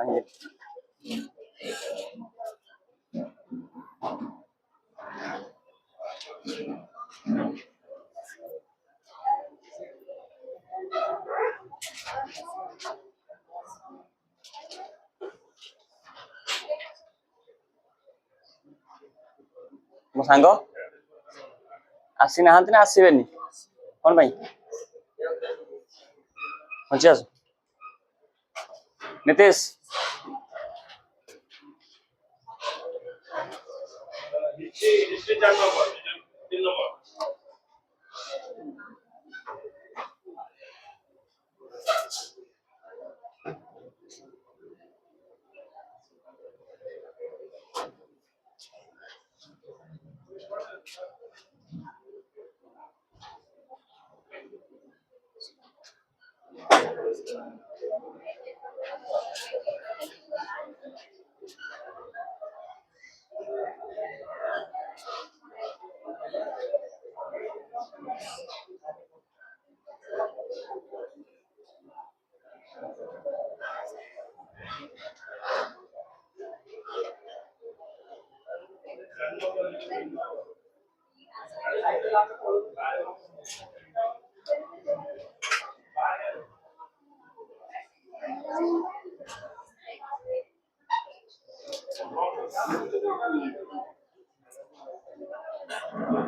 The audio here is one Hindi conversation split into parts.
नहीं मो सांग आसी ना आसबेनि कौन भाई पचास नीतीश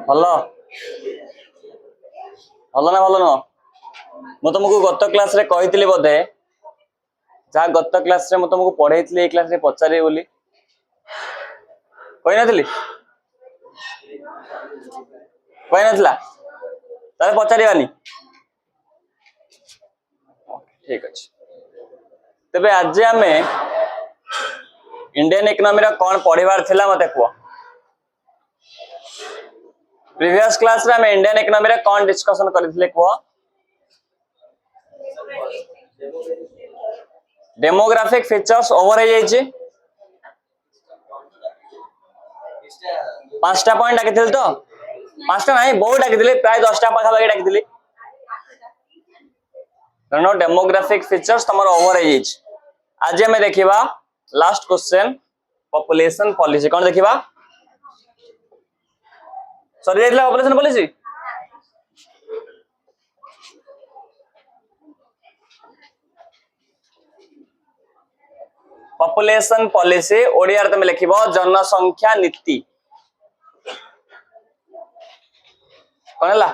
भल भल ना भल नुह मु तुमको गत क्लास रे कही बोधे जहाँ गत क्लास रे तुमको पढ़े क्लास रे पचारे बोली कही नथिली कही नथिला तारे पचारिबानी ठीक अच्छे तेबे आज आम इंडियन इकोनॉमी कौन पढ़ार थिला मते कह प्रीवियस क्लास रे हम इंडियन इकोनॉमी कौन डिस्कशन करथिले कह डेमोग्राफिक फीचर्स ओवर हो जाइए पांचटा पॉइंट डाकी तो पांचटा नहीं बहुत डाकी प्राय 10टा पाखापाखि डाकी तेणु डेमोग्राफिक फीचर्स तुम ओवर हो जाइए आज हमें देखा लास्ट क्वेश्चन पॉपुलेशन पॉलिसी कौन देखा सरी जाइए population policy population policy Odia तुम लिख जनसंख्या नीति कौन है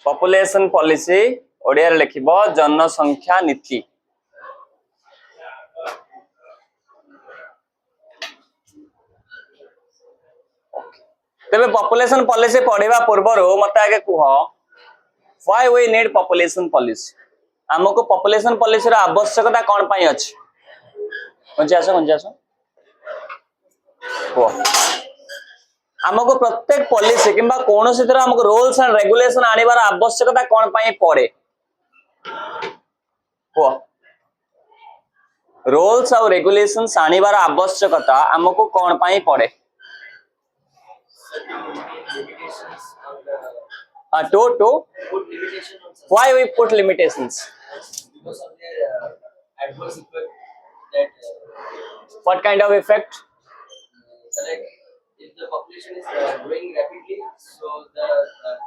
पॉपुलेशन पॉलिसी ओडिया लिख जनसंख्या नीति तेरे पॉपुलेशन पॉलिसी पढ़ा पूर्व मत आगे कह why we need population policy आमको पॉपुलेशन पॉलिसी आवश्यकता कौन पाई अच्छी आमको प्रत्येक पॉलिसी किंबा कौन सी तरह आमको रूल्स एंड रेगुलेशन आनिबार आवश्यकता कौन पाई पड़े रूल्स और रेगुलेशंस आनिबार आवश्यकता आमको कौन पाई पड़े to why we put limitations because of their adverse effect that what kind of effect like if the population is growing rapidly so the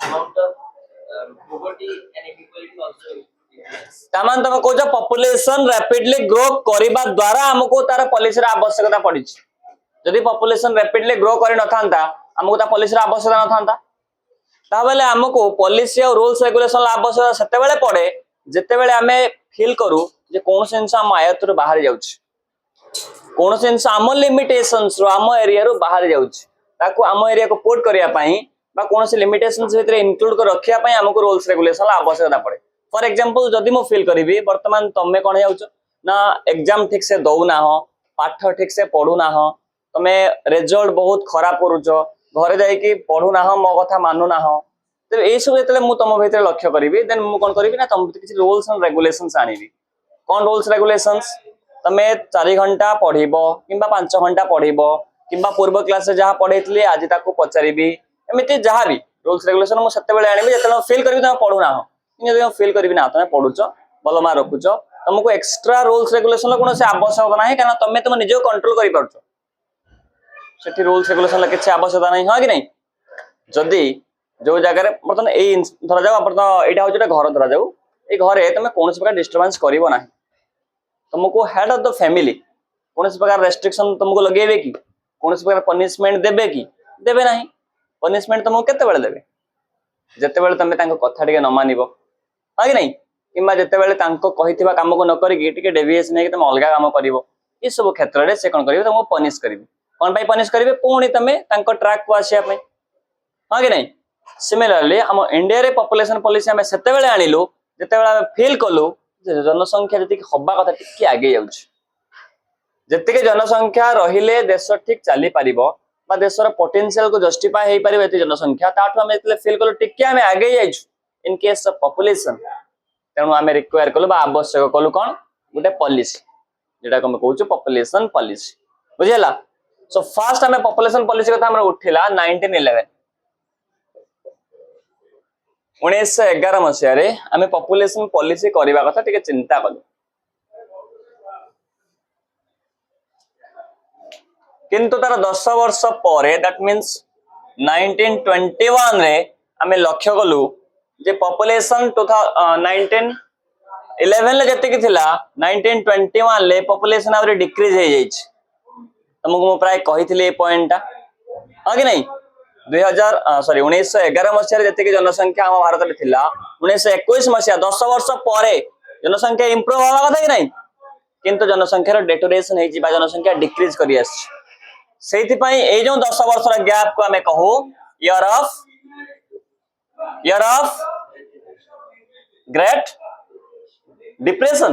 amount of poverty and inequality also increases तामान तमे को जो पॉपुलेशन रैपिडली ग्रो करिबा द्वारा हमको तार पॉलिसी रा आवश्यकता पड़ी यदि पॉपुलेशन रैपिडली ग्रो करि न थांता हमको ता पॉलिसी रा आवश्यकता न थांता ताबले हमको पॉलिसी और रूल्स रेगुलेशन आवश्यकता सेते बेले पड़े जेते बेले हमें फील करू जे कोन सेंस हम आयत रो बाहर जाउछ कोन सेंस हम लिमिटेशंस रो हम एरिया रो बाहर जाउछ ताको हम एरिया को पोर्ट करिया पई बा कोन से लिमिटेशंस भितर इंक्लूड कर रखिया पई हमको रूल्स रेगुलेशन आवश्यकता पड़े फॉर एग्जांपल जदि मो फील करिवि वर्तमान तमे कोन जाउछ ना एग्जाम ठीक से दउ ना हो पाठ ठीक से पढु ना हो तमे रिजल्ट बहुत खराब करूछ घरे जाई कि पढु ना हो मो कथा मानु ना हो तो ए सब जेतले मु तम भितर लक्ष्य करिवि देन मु कोन करिवि ना तम किछि रूल्स एंड रेगुलेशंस आनिवि कोन रूल्स रेगुलेशंस तमे 4 घंटा पढिबो किबा 5 घंटा पढिबो किबा पूर्व क्लास रे जहा पढैतली आज ताको पचारिबि एमिति जहा भी रूल्स रेगुलेशन मु सत्ते बेले आनिबि जेतले फील करिवि तमे पढु ना हो यदि फील करिवि ना तमे पढुछ भल मार्क रखुछ तुमको एक्स्ट्रा रूल्स रेगुलेशन कौन से आवश्यकता ना क्या तुम तुम निज कंट्रोल कर पार्छ रूल्स रेगुलेशन किसी आवश्यकता नहीं हाँ कि नहीं जदि जो जगह बर्तमान यही धरा जाऊ यहाँ हूँ घर धरा जाऊ ये घरे तुम कौन प्रकार डिस्टर्बेंस कर तुमको हेड ऑफ द फैमिली कौन प्रकार रेस्ट्रिक्शन तुमको लगे कि कौन प्रकार पनिशमेंट देवे कि देवे ना पनिशमेंट तुमको केते देवे जिते तुम कथा टे न मान हाँ कि नहीं कि जिते कही कम को न करके डेविएशन है तुम अलग काम कर ये सब क्षेत्र में से कौन करेंगे तुमको पनिश करेंगे कौन पाई पनिश करेंगे पुणी तुम ट्रैक को आसापी हाँ कि नहीं सिमिलरली आम इंडिया रे पॉपुलेशन पॉलिसी आम से आणिलु जिते फील कलु जनसंख्या जी हवा कथा टी आगे जी जनसंख्या रहिले देश ठीक चली पार देशर पोटेंशियल को जस्टिफाई हो पार ये जनसंख्या ताठू आम फील कलु टी आम आगे जाइछु इन केस ऑफ पॉपुलेशन तेणु आम रिक्वायर कलु आवश्यक कलु कौन गोटे पॉलिसी जेटा कम कहूँ पॉपुलेशन पॉलिसी बुझेला सो फास्ट आम पॉपुलेशन पॉलिसी कथा हमर उठिला 1911 1911 मसीह आम पॉपुलेशन पॉलिसी करबा कथा टिके चिंता कलु किंतु तार 10 वर्ष पर दैट मीन्स 1921 रे आम लक्ष्य कलु जे पॉपुलेशन 1911 जति थिला 1921 ले पॉपुलेशन आउरे डिक्रीज हो जाइछ तुमको मु प्राय कहिथिले ए पॉइंट हाँ कि नहीं 1911 मसीह जति जनसंख्या आम भारत में थिला 1921 मसीहा 10 वर्ष पर जनसंख्या इंप्रूव हवा कथा कि नहीं किंतु जनसंख्यार डेटोरेशन हो जनसंख्या डिक्रीज करी आछि सेइथिपई ए जो 10 वर्ष गैप को आम कहू year of great depression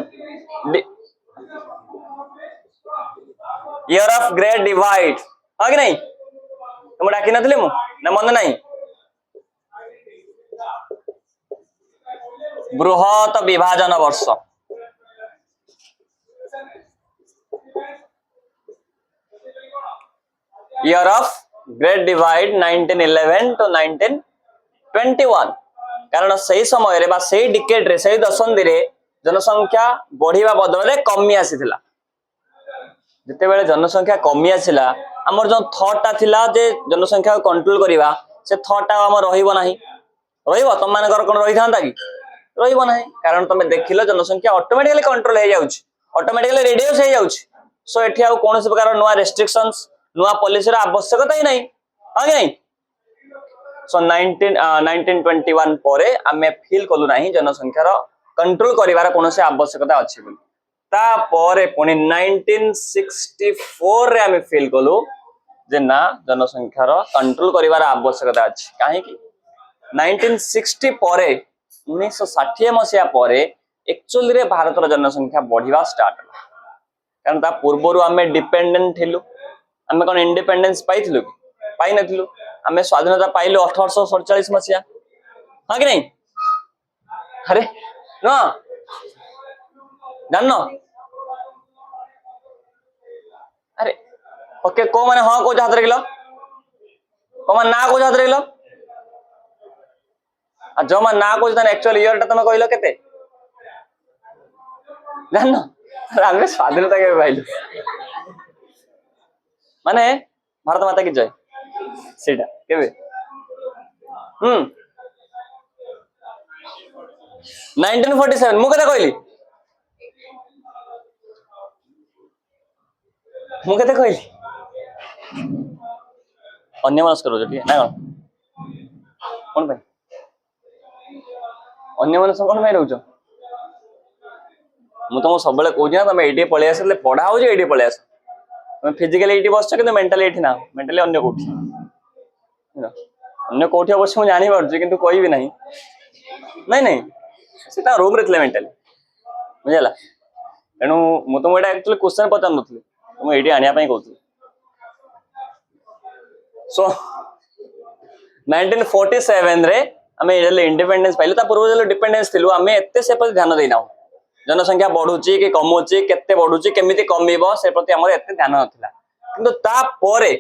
year of great divide हाँ कि नहीं तुम डाकी नथिले मु ना मन नहीं बृहत विभाजन वर्ष year of great divide 1911 to 1921 कारण से समय रे बा से डिकेड रे से दशंधि रे जनसंख्या बढ़िया बदल में कमी आसीथिला जिते बेले जनसंख्या कमी आसिला हमर जो थॉट थिला जे जनसंख्या को कंट्रोल करिवा से थॉट हम रहिबो नाही रहिबो तुम मानकर कोन रहि थांता कि रहिबो नाही कारण तुम देखिलो जनसंख्या ऑटोमेटिकली कंट्रोल हो जाउछ ऑटोमेटिकली रिड्यूस हो जाउछ सो एठी आ कोन से प्रकार नुवा रेस्ट्रिक्शंस नुवा पॉलिसी रा आवश्यकता ही नहीं हां कि नहीं सो 1921 परे आमे फील कलु नाही जनसंख्या रो कंट्रोल करिवार कोन से आवश्यकता अछि बोली ता परे पुनी 1964 रे आमे फील कलु जे ना जनसंख्या रो कंट्रोल करिवार आवश्यकता अछि काहे कि 1960 परे 1960 मसिया परे एक्चुअली रे भारत रो जनसंख्या बढ़िवा स्टार्ट होला कारण ता पूर्वरु आमे डिपेंडेंट थिलु आमे कोन इंडिपेंडेंस पाइथिलु पाइ नथिलु आमे स्वाधीनता पाइलु 1847 मसिया हां कि नहीं अरे ना जाननो अरे ओके को माने हां को हाथ रखिलो को माने ना को हाथ रखिलो आ जो माने ना को जन एक्चुअल ईयर ता तुम कहलो केते जाननो आमे स्वाधीनता के पाइलु माने भारत माता की जय सेटा केबे 1947 मु कथा कहली मु कहते कहली अन्य मनस करो ठीक ना कौन भाई अन्य मनस कौन भाई रहउछ मु तुम सब बेले कहूँ ना तुम एटी पळै आसले पढ़ा हो एटी पळै आस तुम फिजिकली एटी बसछ कि मेंटली एटी ना मेंटली अन्य कोठी अन्य कोठी अवश्य मु जानि पारछु किंतु कोई भी नहीं नहीं नहीं सेटा रूम रे थले मेंटली बुझला तेणु मु तुम एटा एक्चुअली क्वेश्चन पचार नथली तुम एटी आनिया पई कहथि सो 1947 रे आमे इंडिपेंडेंस पाइलु ता पूर्व जो डिपेंडेंस थिलु आमे एते से पर ध्यान देना जनसंख्या बढ़ुची कि कमुची केते बढ़ुची केमिति कमिबो से प्रति हमर एते ध्यान नथिला किंतु ता परे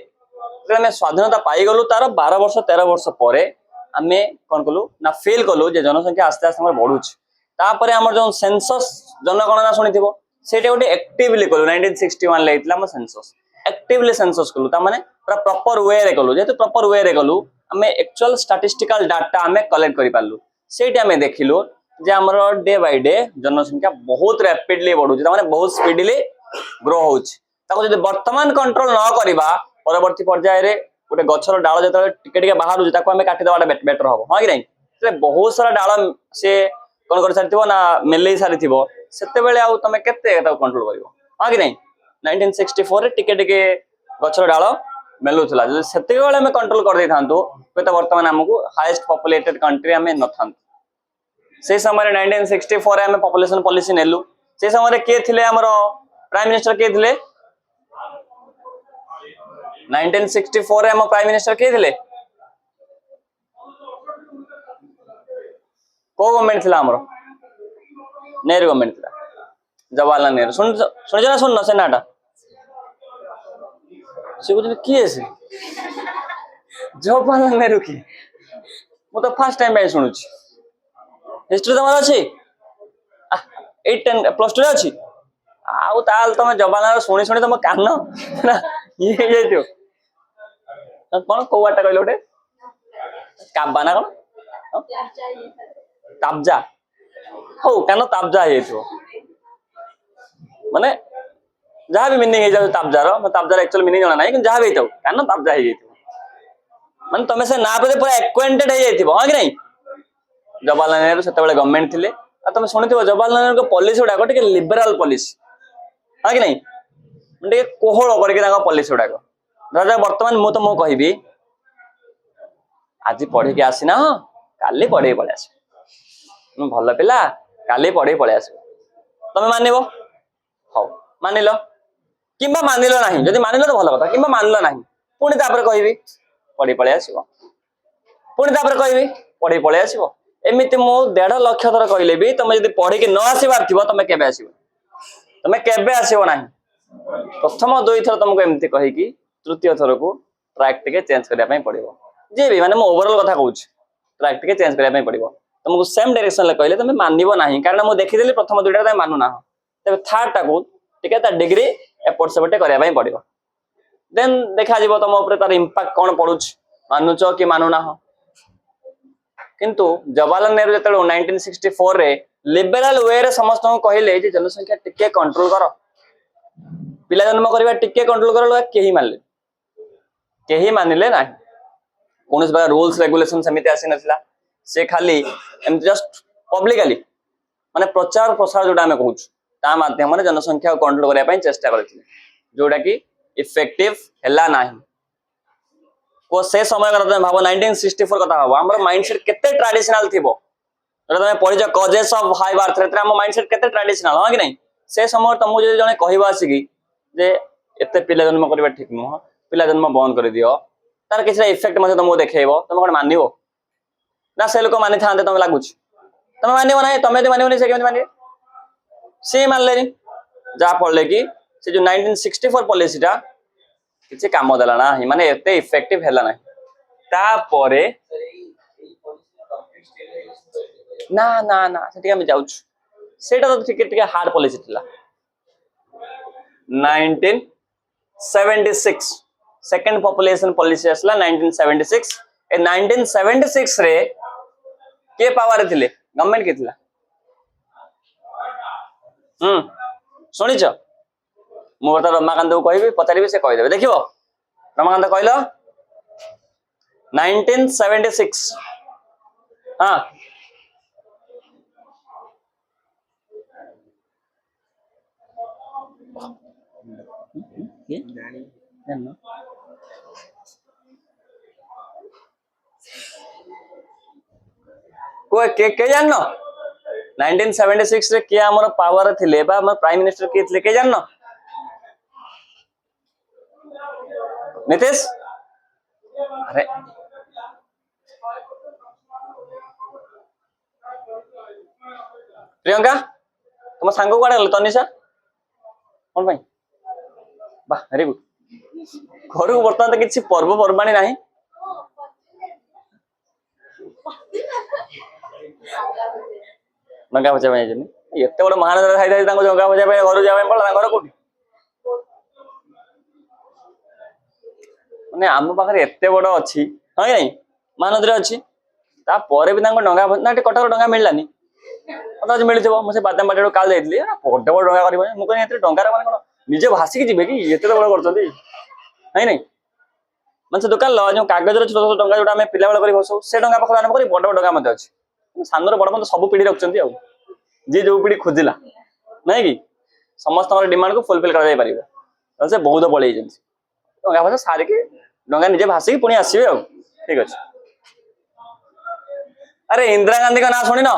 आमे स्वाधीनता पाई गलु तार 12 वर्ष 13 वर्ष परे आमे कोन कलु ना फील कलु जे जनसंख्या आस्ते आस्ते हमर बढ़ुची ता परे हमर जो सेंसस जनगणना शुणिथिबो सेटा गोटे एक्टिवली कलु 1961 ले इतला हम सेंसस एक्टिवली सेंसस कलु ता माने पूरा प्रॉपर वे रे कलु जेतु प्रॉपर वे रे कलु हमें एक्चुअल स्टैटिस्टिकल डाटा हमें कलेक्ट करि पालु सेटा हमें देखिलु जे हमर डे बाय डे जनसंख्या बहुत रैपिडली बढ़ुची ता माने बहुत स्पीडली ग्रो होउची ताको जदि वर्तमान कंट्रोल न करिबा परवर्ती पर्याय रे गोटे गछर डाल जतले टिके टिके बाहर ताको हमें काटी दबाटा बेटर हबो हां कि नहीं से बहुत सारा डाल से कोन कर सारिथिबो ना मेलै सारिथिबो सेते बेले आउ तमे केते ताको कंट्रोल करिवो हां कि नहीं 1964 रे टिके टिके गछर डाल मेलुथला जदि सेते बेले हमें कंट्रोल कर दै थांतो तो वर्तमान हमकु हाईएस्ट पॉपुलेटेड कंट्री हमें न थांतो से समय 1964 रे हमें पॉपुलेशन पॉलिसी नेलु से समय रे के थिले हमर प्राइम मिनिस्टर के थिले 1964 रे हम प्राइम मिनिस्टर के थिले को गवर्नमेंट थिला हमरो नेहरू गवर्नमेंट थिला जवाहरलाल नेहरू सुन जना सुन से नाटा से बुझले किए से जवाहरलाल नेहरू की मु तो फर्स्ट टाइम पे सुनुची हिस्ट्री तमरा अछि 8 10 प्लस 2 रे अछि आउ ताल तमे जवाहरलाल सुनी सुनी तम कान ना ये जाइतो कोन कोवाटा कहलो ओटे काबाना कोन ताबजा हो कान ताबजा हे तो माने जहाँ भी मीनिंग हे जाउ ताबजार म ताबजार एक्चुअल मीनिंग जाना नहीं कि जहाँ भी हेतौ कान ताबजा हे जेतो माने तमे से ना पे पूरा एक्वेंटेड हे जाइथिबो हां कि नहीं जवाहरलाल नेहरू सेते बेले गवर्नमेंट थिले आ तमे सुनिथिबो जवाहरलाल नेहरू को पॉलिसी उडा को टिके लिबरल पॉलिसी हां कि नहीं टिके कोहळ करके ताका पॉलिसी उडा को राजा वर्तमान मु तो मो कहबी आज पढ़े के आसीना काली पढ़े पळे आसी मु भल पिला काली पढ़े पळे आसी तमे मानिबो हो मानिलो किंबा मानिलो नाही जदि मानिलो तो भल कथा किंबा मानिलो नाही पुणी तापर कहबी पढ़े पळे आसीबो पुणी तापर कहबी पढ़े पळे आसीबो एमिति मु 1.5 लाख थर कहले भी तमे जदि पढ़े के न आसीबार थिबो तमे केबे आसीबो नाही प्रथम दुई थर तुमको एमती कहि कि तृतीय थर को ट्रैक टिके चेंज करिया पई पड़िबो जे भी माने मो ओवरऑल कथा कहूछ ट्रैक टिके चेंज करिया पई पड़िबो तुमको सेम डायरेक्शन ले कहले तमे मानिबो नाही कारण मो देखि देली प्रथम दुईटा तमे मानु ना तबे थर्ड टा को टिके ता डिग्री एपोर्ट सेपटे करिया पई पड़िबो देन देखा जिवो तम ऊपर तार इंपैक्ट कोन पडुछ मानुचो कि मानु ना किंतु जवाहरलाल नेहरू जतले 1964 रे लिबरल वे रे समस्त को कहले जे जनसंख्या टिके कंट्रोल करो पिला जन्म करबा टिके कंट्रोल करो केही मानिले नाही कोनस बा रूल्स रेगुलेशन समिति आसी नथिला से खाली एम जस्ट पब्लिकली माने प्रचार प्रसार जोटा हमें कहूछ ता माध्यम रे जनसंख्या को कंट्रोल करिया पई चेष्टा करथिले जोटा कि इफेक्टिव हला नाही को से समय करते भाबो 1964 कथा भाबो हमर माइंडसेट केते ट्रेडिशनल थिबो जरा तमे पढि जा causes of high birth rate हम माइंडसेट केते ट्रेडिशनल हां कि नहीं से समय तमु जे जने कहबा आसी जे एते पिला जन्म करबा ठीक नुह पिला जन्म बंद कर दियो तार किछ इफेक्ट मते तुमको देखेइबो तुम कोन मानिबो ना से लोक मानि थांते तुम लागुछ तुम मानिबो नाही तमे दे मानिबो नहीं से केमति मानिबे से मानले नि जा पड़ले कि से जो 1964 पॉलिसी टा किछि काम देला ना ही माने एते इफेक्टिव हैला ना ता परे ना ना ना सेठी हम जाउछ सेटा तो ठीक हार्ड पॉलिसी थिला 1976 सेकंड पॉपुलेशन पॉलिसी असला 1976 ए 1976 रे के पावर थिले गवर्नमेंट के थिला सुनिछ मु बता रमाकांत को कहबी पचारिबे से कहि देबे देखिबो रमाकांत कहलो 1976 हां ये जाननो को के जाननो 1976 रे के हमर पावर थिले बा हमर प्राइम मिनिस्टर के थिले के जाननो नीतीश अरे प्रियंका तुम सांग को गल तनिषा कौन भाई वाह वेरी गुड घर को बर्तमान तो किसी पर्व पर्वाणी ना नंगा बचा एत बड़ महानगर खाई डंगा भजा घर जाए पड़ा घर कौटी मैंने आम पाखे एत बड़ अच्छी हाँ नहीं महानदी अच्छी तापर भी डंगा ना कटक डंगा मिललानी आज मिलते मुझे बादाम बाटी काल जाइए बड़े बड़ डंगा कर मुझे डंगार मैंने कौन निजे भासिकी जी कि एत बड़ कर नहीं मैं से दुकान जो कागज छोट छोट डंगा जो पिला बेला भसौ से डंगा पाखे आरम्भ कर बड़ बड़ डंगा अच्छी सान बड़ मतलब सब पीढ़ी रखुच्च जी जो पीढ़ी खोजिला नहीं कि समस्त डिमांड को फुलफिल कर से बहुत पड़े डंगा भसा सारिकी डंगा निजे भासिकी पुणी आसवे ठीक अच्छे अरे इंदिरा गांधी का ना शुणी न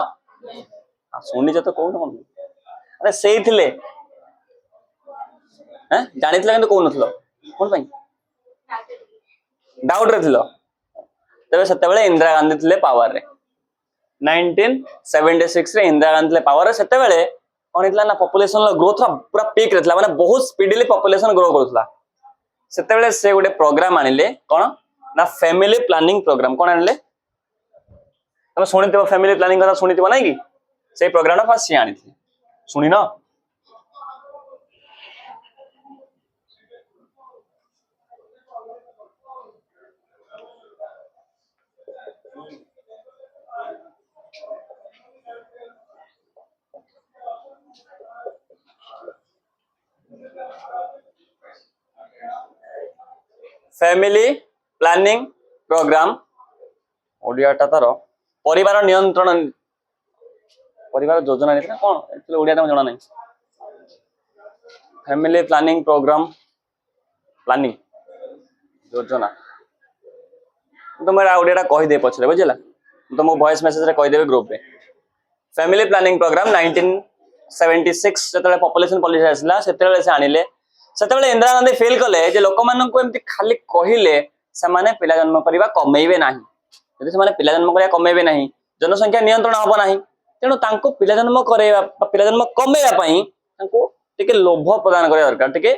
शुणीच तो कौन कौन अरे से जानी कौन कौन डाउट रे तेरे से इंदिरा गांधी थे पावर रे 1976 रे इंदिरा गांधी थे पावर से कौन होता ना पॉपुलेशन ग्रोथ पूरा पीक रे माने बहुत स्पीडली पॉपुलेशन ग्रो करूला से गोटे प्रोग्राम आनिले कौन ना फैमिली प्लानिंग प्रोग्राम कौन आनिले तुम शुणी फैमिली प्लानिंग कथा शुणी ना कि से प्रोग्राम फास्ट सी आनी शुणी न फैमिली प्लानिंग प्रोग्राम ओडियाटा तार परिवार नियंत्रण परिवार योजना नहीं ना कौन एक्चुअली ओडिया जना नहीं फैमिली प्लानिंग प्रोग्राम प्लानिंग योजना तो मैं ओडियाटा कहीदे पछले बुझला तो मो वॉइस मेसेज रे कहीदेबे ग्रुप रे फैमिली प्लानिंग प्रोग्राम 1976 जतले पॉपुलेशन पॉलिसी आसला सेतेले से आनिले सेतेले इंदिरा गांधी फील कले जे लोक मानन को एमती खाली कहिले से माने पिला जन्म करिबा कमेइबे नाही यदि से माने पिला जन्म करिया कमेइबे नाही जनसंख्या नियंत्रण हबो नाही तेणु तांको पिला जन्म करेबा पिला जन्म कमेइबा पई तांको टिके लोभ प्रदान करिया दरकार टिके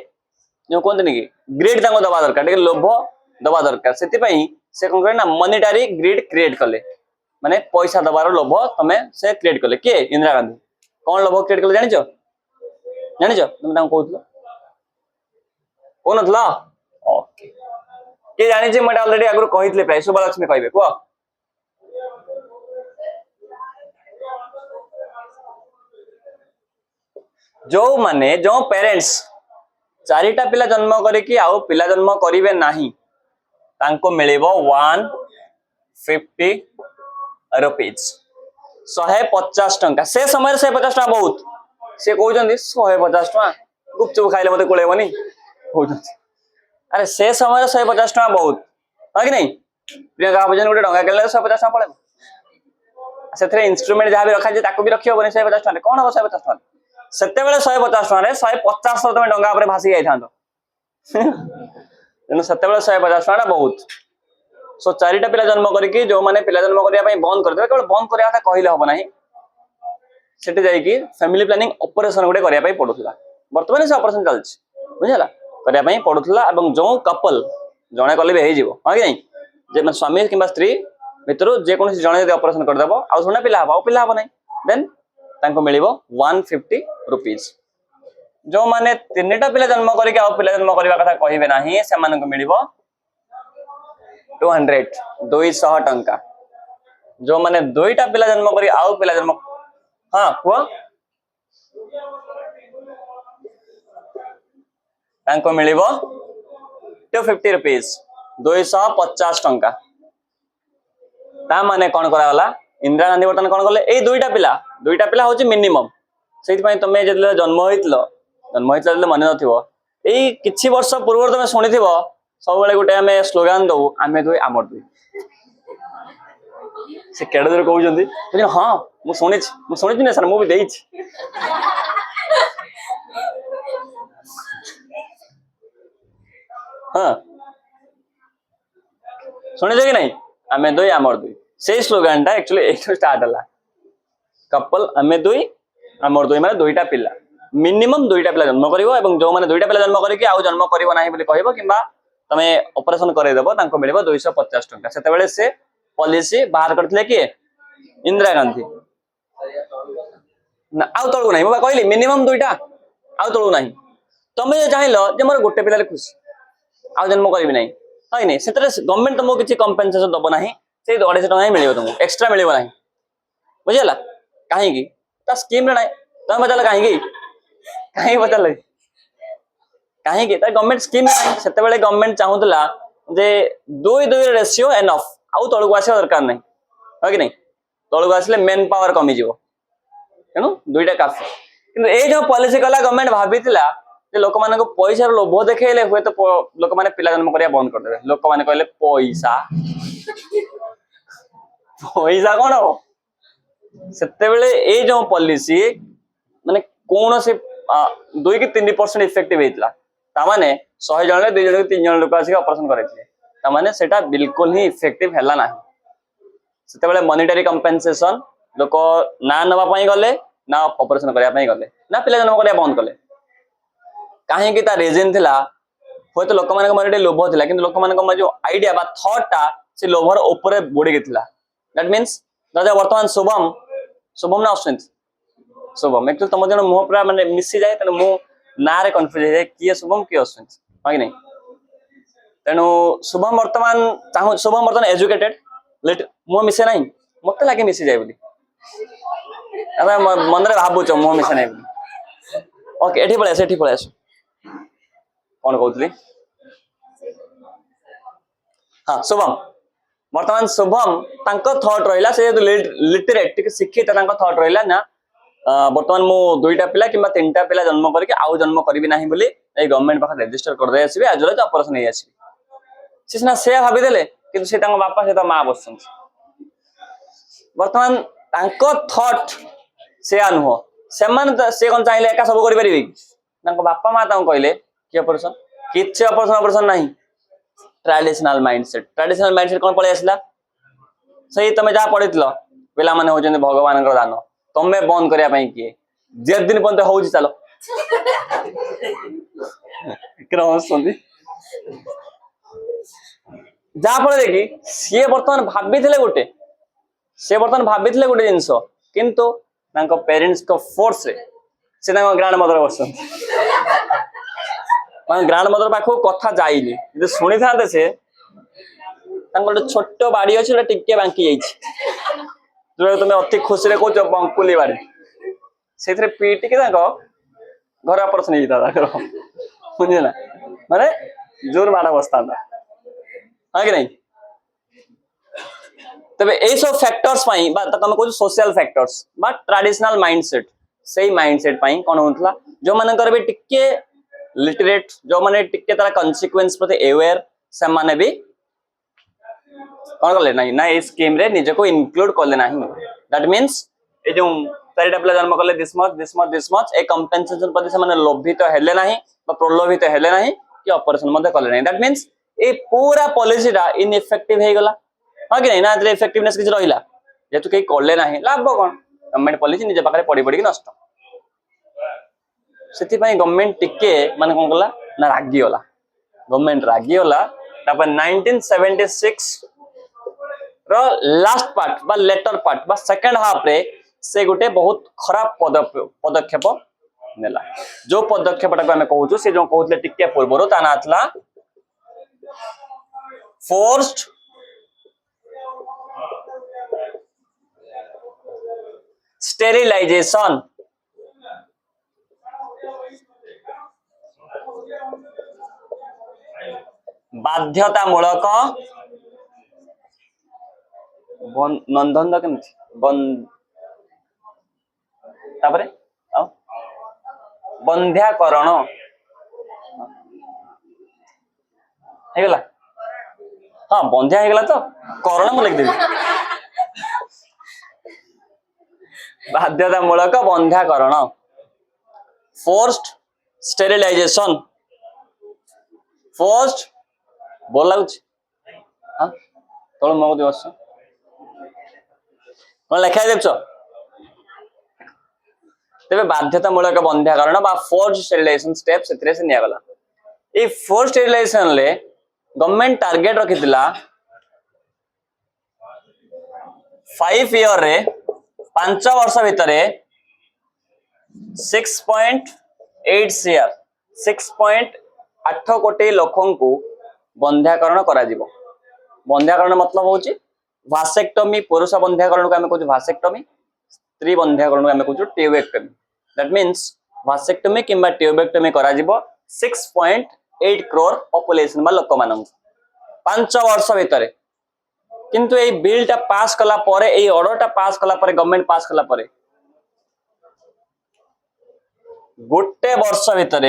जो कोनतनी कि ग्रेड तांको दबा दरकार टिके लोभ दबा दरकार सेति पई से कोन करे ना मॉनेटरी ग्रेड क्रिएट कले माने पैसा दबार लोभ तमे से क्रिएट कले के इंदिरा गांधी कौन लोभ क्रिएट कले जानिचो जानिचो तुम तांको कहउतलो कोन थला ओके के जानि जे मटा ऑलरेडी आगु कहितले प्राय सुबलक्ष्मी कहबे को जो माने जो पेरेंट्स चारिटा पिला जन्म करे कि आउ पिला जन्म करिवे नाही तांको मिलेबो 150 रुपीज 150 टंका से समय 150 टंका बहुत से कहउचंदी 150 टंका गुपचुप खाइले मते कोलेबनी कहउचंदी अरे से समय 150 टंका बहुत है कि नहीं प्रियंका भजन गोटे डंगा केले 150 टंका पड़े से इंस्ट्रूमेंट जहाँ भी रखा जाए ताको भी रखी हबनी 150 टंका कौन हम 150 टंका सेते बेले 150 टंका 150 तुम डंगा ऊपर भासी जाई थांतो तेणु सेते बेले 150 टंका बहुत सो चारिटा पिला जन्म करके जो माने पिला जन्म करिया पई बंद कर देबे केवल बंद करिया था कहिले हबो नाही सेटे जाई कि फैमिली प्लानिंग ऑपरेशन गुडे करिया पई पडुथला वर्तमान से ऑपरेशन चलछि बुझला करिया पई पडुथला एवं जो कपल जणे कले भी हे जीवो हां कि नहीं जे स्वामी किंबा स्त्री भितरु जे कोन जणे यदि ऑपरेशन कर देबो आ सुना पिला हबो नाही देन तांको मिलिबो 150 रुपीस जो माने तीनटा पिला जन्म करके आ पिला जन्म करबा कथा कहिबे नाही से मानको मिलिबो 200 टंका जो माने दुईटा पिला जन्म करी आउ पिला जन्म हाँ हुआ तांको मिलिबो 250 रुपीस 250 टंका ता माने कोन कराला इंदिरा गांधी बर्तन कोन करले ए दुईटा पिला होची मिनिमम सेति पई तमे जेतले जन्म होइतलो मन नथिबो एई किछि वर्ष पूर्व तमे सुनिथिबो सब बेले गोटे आमे स्लोगान दउ आमे दुई आमर दुई से केडे दूर कहउजंदी हां मु सुनिछि ने सर मु भी देइछि हां सुनिछ कि नहीं आमे दुई आमर दुई से स्लोगान टा एक्चुअली एठो स्टार्ट हला कपल आमे दुई आमर दुई माने दुईटा पिला मिनिमम दुईटा पिला जन्म करिवो एवं जो माने दुईटा पिला जन्म करिके आउ जन्म करिवो नाही बोली कहबो किबा तमे ऑपरेशन करे देबो तांको मिलिबो 250 टंका सेते बेले से पॉलिसी बाहर करथले कि इंदिरा गांधी ना आउ तळू नाही मैं कहली मिनिमम 2टा आउ तळू नहीं तमे चाहिलो जे मोर गोटे पिलाले खुशी आउ जन्म करबी नहीं है नहीं से गवर्नमेंट तुमको किसी कंपेनसेशन दब ना से 250 टका ही मिले तुमको एक्स्ट्रा मिले ना बुझेगा कहीं स्कीम ना तुम बताल कहीं बताल कहीं गवर्नमेंट स्कीम से गवर्नमेंट चाहूला जे 2:2 रेशियो एनफ आउ तलू आसा दरकार नहीं है कि नहीं तलू आसले मेन पावर कमिज तेणु 2टा काफी कि जो पॉलिसी कला गवर्नमेंट भाभी लोक मान पैसा लोभ देखले हुए तो लोक मैंने पिला जन्म करने बंद करदे लोक मैंने कहले पैसा पैसा कौन हम से जो पॉलिसी माने कौन से 2 कि 3% इफेक्टिव होता माने 100 जन 2 जन 3 जन लोक आसिक ऑपरेशन करते सेटा बिल्कुल ही इफेक्टिव है ना से मॉनिटरी कंपेनसेशन लोक ना नवाई गले ना ऑपरेशन करने गले ना पिला जन्म करने बंद कले कहीं रिजन थिला हूँ तो लोक मान मन लोभ था कि लोक मान जो आइडिया बा थॉटटा से लोभर ऊपर बुड़ी गई दैट मीन्स वर्तमान शुभम शुभम ना अश्विन शुभम एक्चुअली तुम जन मुह पूरा माने मिसी जाए तेणु मु ना रे कन्फ्यूज हो जाए किए शुभम किए अश्विन है कि नहीं तेणु शुभम वर्तमान एजुकेटेड लेट मुह मिसे ना मत लगे मिसी जाए बोली मन में भावुच मुह मिसे ना ओके एठी पड़े आस कौन कहती हाँ शुभम वर्तमान शुभम थॉट रहा से लिटरेट शिक्षित थॉट रहा ना वर्तमान मु 2टा पिला कि 3टा पिला जन्म करके आउ जन्म करी ना बोली गवर्नमेंट पाखे रेजिस्टर करदे आसबे आज ऑपरेशन नहीं आसबे सीना से भावीदे कि बापा सहित माँ बस वर्तमान थॉट से नुह से कौन चाहिए एका सब करें बापा माँ कहले कि ऑपरेशन किसी ऑपरेशन ना ट्रेडिशनल माइंडसेट कौन पलि आसला सही तुम जहाँ पढ़ी पिला माने होचंदी भगवान दान तुम्हें बंद करने किए जे दिन पर्यंत हो चलो जहाँफल कि सी बर्तमान भाभी गोटे जिनस किंतु पेरेंट्स को फोर्स से ग्रांड मदर बस ग्रांड मदर पाख कथा जाइनी शुणी था से छोट बाड़ी अच्छे टिके बांकी जो तुम अति खुशी कह बंकुली बाड़ी से पीटिके घर ऑपरेशन होता बुझे ना माने जोर माड़ बसता है कि नहीं तबे ए सब फैक्टर्स तुम कह सोशल फैक्टर्स बा ट्रेडिशनल माइंडसेट से माइंडसेट कौन होता जो मानकर भी टिके लिटरेट जो माने टिके तार कॉन्सिक्वेंस प्रति अवेयर से माने भी कौन कले ना ना ये स्कीम रे निजे को इंक्लूड कले ना दैट मीन्स ए जो 4टा पिला जन्म कले दिस मच ए कंपेनसेशन प्रति से माने लोभित हेले नाही बा प्रलोभित हेले नाही कि ऑपरेशन मध्ये कले नाही दैट मीन्स ए पूरा पॉलिसीटा इनइफेक्टिव हे गला हां कि नहीं ना जे इफेक्टिवनेस किछ रहिला जेतु के कले नाही लाभ कोन गवर्नमेंट पॉलिसी निजे पाखरे पड़ी पड़ी नष्ट से गवर्नमेंट टिके माने कौन कला ना रागी गला गवर्नमेंट रागी गला 1976 रो लास्ट पार्ट बा लेटर पार्ट बा सेकंड हाफ रे से गोटे बहुत खराब पदक्षेप नेला जो पदक्षेपटा को हमें कहूछु से जो कहउतले टिके पूर्वरो ता ना आतला फोर्स्ड स्टेरिलाइजेशन बाध्यतामूलक नंदन केमती बंध्याकरण हेगला हाँ बंध्या हेगला तो करण मु लिखदेवी बाध्यतामूलक बंध्याकरण फोर्स्ड स्टेरिलाइजेशन फोर्स्ड बोल लगुच हाँ तोड़ मो दिवस कौन लेखा देख तेरे बाध्यतामूलक बंध्याकरण बा फोर्स्ड स्टेरिलाइजेशन स्टेप से नियागला ए फोर्स्ड स्टेरिलाइजेशन ले गवर्नमेंट टारगेट रखिथिला 5 ईयर रे 5 वर्ष भितरे 6.8 सीआर 6.8 कोटी लोकन को बंध्याकरण करा जिवो। बंध्याकरण मतलब होची भासेक्टोमी, पुरुष बंध्याकरण को हमें कहू भासेक्टोमी, स्त्री बंध्याकरण को हमें कहू ट्यूबेक्टोमी। दैट मीन्स भासेक्टोमी किंबा ट्यूबेक्टोमी करा जिवो 6.8 करोड़ पॉपुलेशन बा लोक मानन 5 वर्ष भितर। किंतु ए बिलटा पास कला परे, ए ऑर्डरटा पास कला परे, गवर्नमेंट पास कला परे गोटे वर्ष भितर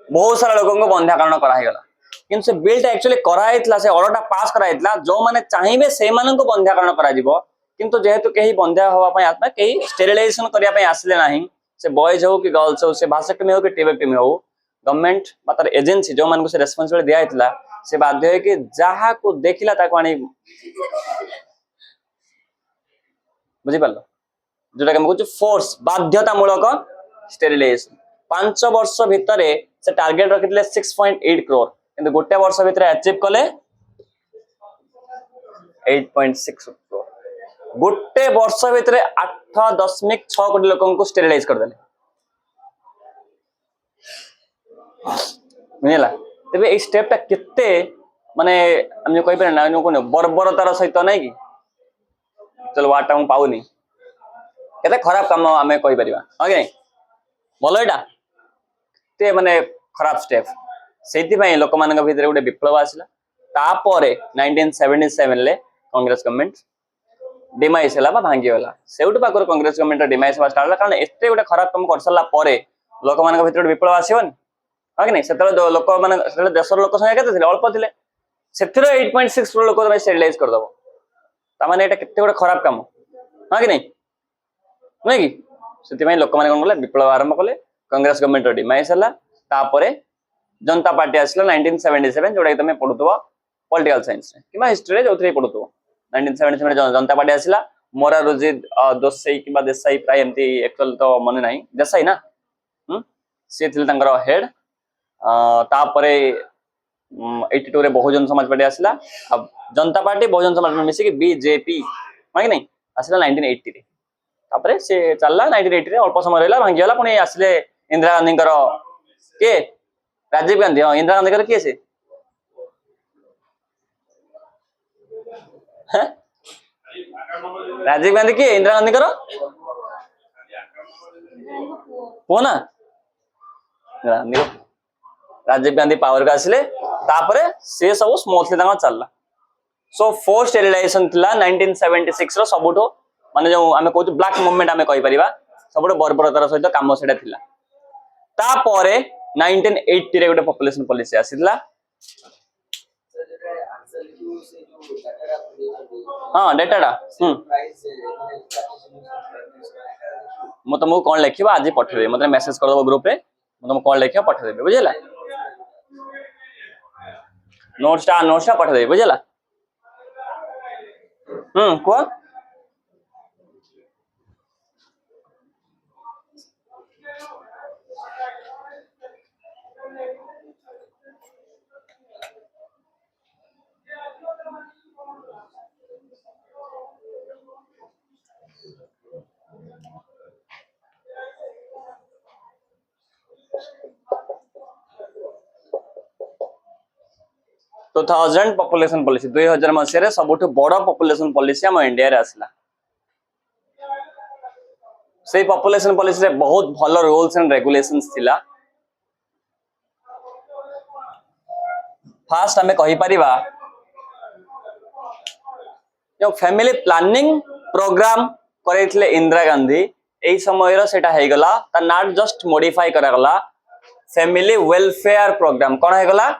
बहुत सारा लोगों को बंध्याकरण कराइगला। किंतु से बिलटा एक्चुअली कराइतला, से ऑर्डरटा पास कराइतला जो माने चाहिबे से मानन को बंध्याकरण करा जिवो। किंतु जेहेतु केही बंध्या होवा पय आत्मा केही स्टेरिलाइजेशन करिया पय आसले नाही, से बॉयज हो कि गर्ल्स हो, से भासेक्टोमी हो कि ट्यूबेक्टोमी हो, गवर्नमेंट बा तार एजेंसी जो मान को से रेस्पोंसिबिलिटी दिया हितला से बाध्य है कि जहा को देखिला ताको आनी बुझी पालो, जोटा हम कहू फोर्स बाध्यतामूलक स्टेरिलाइजेशन। 5 वर्ष भितर से टार्गेट रखिथिले 6.8 करोड़, किंतु गोटे वर्ष भितर अचीव कले 8.6 करोड़। गोटे वर्ष भितर 8.6 कोटी लोगों को स्टेरिलाइज कर देले। बुझिला तेबे ए स्टेपटा केते माने हम जो कहि पर ना कोन बर्बरतार सहित नै कि चल वाटा हम पाउनी केते खराब काम हमें कहि परिबा ओके नै बोलो एटा ते माने खराब स्टेप। सेति पय लोक मानक भितर गोटे विप्लव आसिला। तापरे 1977 ले कांग्रेस गवर्नमेंट डिमाइस हला बा भांगी होला। सेउट पाकर कांग्रेस गवर्नमेंट डिमाइस बा स्टार्ट कारण एते गोटे खराब काम कर सरला परे लोक मानक भितर विप्लव आसीबन ओके नै। सेतले लोक मान सेतले देशर लोक संख्या केते थिले अल्प थिले, सेथिरो 8.6 करोड़ लोक तमे स्टेरिलाइज कर दबो। ता माने एटा केते गोटे खराब काम ओके नै नै कि सेति पय लोक माने कोन बोले विप्लव आरंभ कले। कांग्रेस गवर्नमेंट डिमाइस हला। तापरे जनता पार्टी आसला 1977 जोडा तमे पढुतबो पॉलिटिकल साइंस रे किबा हिस्ट्री रे जोथरे पढुतबो। 1977 जनता पार्टी आसला। मोरारजी दोसाई किबा देसाई प्राय एमती एक्चुअल तो मने नाही देसाई ना से थिले तांकर हेड। तापरे 82 रे बहुजन समाज पार्टी आसला। अब जनता पार्टी बहुजन समाज मिसी कि बीजेपी माने नहीं आसला 1980 रे। तापरे से चलला 1980 रे अल्प समय रहला भांगी होला। पुणी आसले इंदिरा गांधी कर के राजीव गांधी। हां इंदिरा गांधी कर के से हैं राजीव गांधी के इंदिरा गांधी कर हो ना राजीव गांधी पावर का आसले। तापरे से सब स्मूथली तांगा चलला। सो फोर्स स्टेरिलाइजेशन थिला 1976 रो सबुठो माने जो आमे कहू ब्लैक मूवमेंट आमे कहि परिबा सबुठो बर्बरतार सहित काम सेटा थिला। तापरे 1980 रे गोटे पॉपुलेशन पॉलिसी आसिला। हां डेटाडा मु तुमको कोन लिखिबा आज पठेबे, मतलब मेसेज कर दबो ग्रुप रे, मु तुमको कोन लिखिबा पठे देबे बुझिला। नोट्सटा पठे देबे बुझिला। को 2000 पॉपुलेशन पॉलिसी 2000 मसिया रे सबुठु बड़ पॉपुलेशन पॉलिसी हम इंडिया रे आसला। से पॉपुलेशन पॉलिसी रे बहुत भलो रूल्स एंड रेगुलेशंस थिला। फास्ट हमें कहि परिबा जो फैमिली प्लानिंग प्रोग्राम करैथिले इंदिरा गांधी एई समय रो सेटा हे गला ता नॉट जस्ट मॉडिफाई करा गला फैमिली वेलफेयर प्रोग्राम कोन हे गला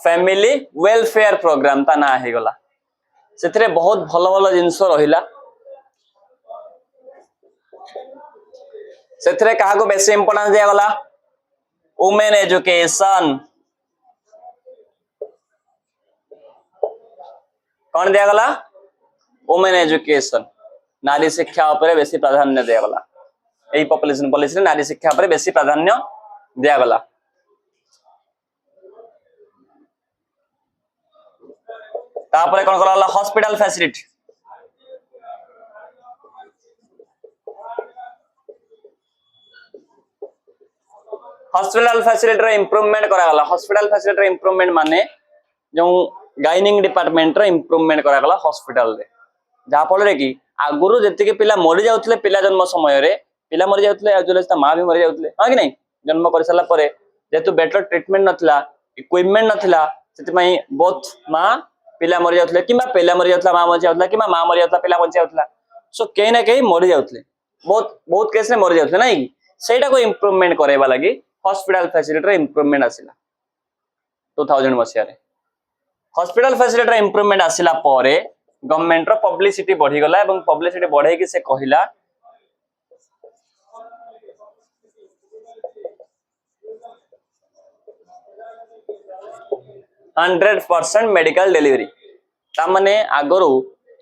फैमिली वेलफेयर प्रोग्राम ता ना हे गला। सेथरे बहुत भलो भलो जिंस रहिला। सेथरे कहा को बेसी इंपोर्टेंस दिया गला वुमेन एजुकेशन कौन दिया गला वुमेन एजुकेशन नारी शिक्षा ऊपर बेसी प्राधान्य दिया गला। एई पॉपुलेशन पॉलिसी रे नारी शिक्षा पर बेसी प्राधान्य दिया गला। तापर कोन करला हॉस्पिटल फैसिलिटी। हॉस्पिटल फैसिलिटी रे इंप्रूवमेंट करा गला। हॉस्पिटल फैसिलिटी रे इंप्रूवमेंट माने जो गाइनिंग डिपार्टमेंट रे इंप्रूवमेंट करा गला हॉस्पिटल रे, जा फल रे कि आगुरु जति के पिला मरि जाउतले पिला जन्म समय रे पिला मरि जाउतले एजुलेस मां भी मरि जाउतले हां कि नहीं जन्म कर साला परे जेतु बेटर ट्रीटमेंट नथिला इक्विपमेंट नथिला सेति पई बोथ मां पिला मरि जाउतले किबा पिला मरि जाउतला मां मरि जाउतला किबा मां मरि जाउतला पिला मरि जाउतला सो केही ना केही मरि जाउतले बहुत बहुत केस रे मरि जाउतले नहीं सेटा को इंप्रूवमेंट करेबा लागि हॉस्पिटल फैसिलिटी रे इंप्रूवमेंट आसिला 2000 मसिया रे। हॉस्पिटल फैसिलिटी रे इंप्रूवमेंट आसिला परे गवर्नमेंट रो पब्लिसिटी बढ़ी गला एवं पब्लिसिटी बढ़े कि से कहिला 100% मेडिकल डिलीवरी ता माने आगरो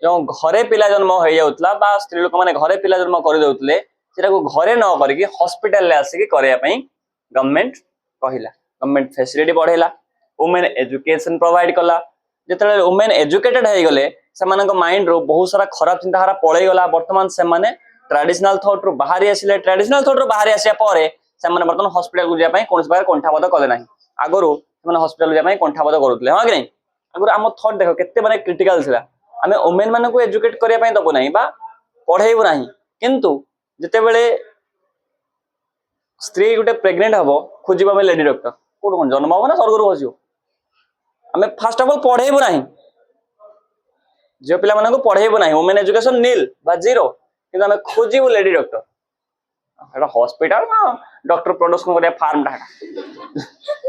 जो घरे पिला जन्म हो जाउतला बा स्त्री लोक माने घरे पिला जन्म कर देउतले सेटा को घरे न करके हॉस्पिटल ले आसी के करे पई गवर्नमेंट कहिला। गवर्नमेंट फैसिलिटी बढ़ेला वुमेन एजुकेशन प्रोवाइड कला जेतले वुमेन एजुकेटेड हे गले सेमानक माइंड रो बहुत सारा खराब चिंताधारा पळै गला। वर्तमान से माने ट्रेडिशनल थॉट रो बाहर आसिले ट्रेडिशनल थॉट रो बाहर आसिया परे से माने वर्तमान हॉस्पिटल को जा पई कोनस बार कंठाबद कले नाही आगरो माने हॉस्पिटल जा पई कंठाबद करूतले हां कि नहीं आगरो हम थॉट देखो केते माने क्रिटिकल थिला आमे वुमेन माने को एजुकेट करिया पई दबो नाही बा पढाइबो नाही किंतु जते बेले स्त्री गुटे प्रेग्नेंट हबो खोजिबा में लेडी डॉक्टर कोन कोन जन्म हो ना स्वर्ग रो बसियो आमे फर्स्ट ऑफ ऑल पढाइबो नाही जो पिला माने को पढाइबो नाही वुमेन एजुकेशन नील बा जीरो किंतु आमे खोजिबो लेडी डॉक्टर एटा हॉस्पिटल ना डॉक्टर प्रोडक्शन करिया फार्म टा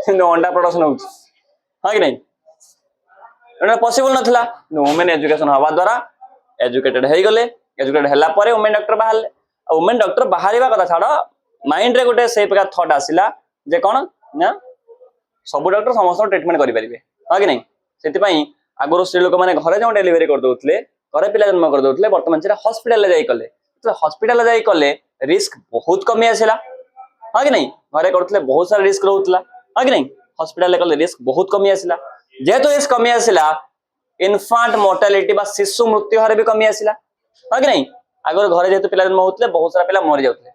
किंतु अंडा प्रोडक्शन हो हां कि नहीं एटा पॉसिबल नथला वुमेन एजुकेशन हवा द्वारा एजुकेटेड हे गले एजुकेटेड हला परे वुमेन डॉक्टर बाहरले वुमेन डॉक्टर बाहरिबा कथा छाड़ माइंड रे गुटे से प्रकार थॉट आसिला जे कोन ना सब डॉक्टर समस्त ट्रीटमेंट करि परिबे हां कि नहीं सेति पई आगरो स्त्री लोक माने घरे जो डिलीवरी कर दोतले घरे पिला जन्म कर दोतले वर्तमान से हॉस्पिटल ले जाई कले तो हॉस्पिटल ले जाई कले रिस्क बहुत कमी आसिला हां कि नहीं घरे करतले बहुत सारा रिस्क रहउतला हां कि नहीं हॉस्पिटल ले कले रिस्क बहुत कमी आसिला जेतो रिस्क कमी आसिला इन्फांट मोर्टालिटी बा शिशु मृत्यु हार भी कमी आसिला हां कि नहीं आगरो घरे जेतो पिला जन्म होतले बहुत सारा पिला मरि जाउतले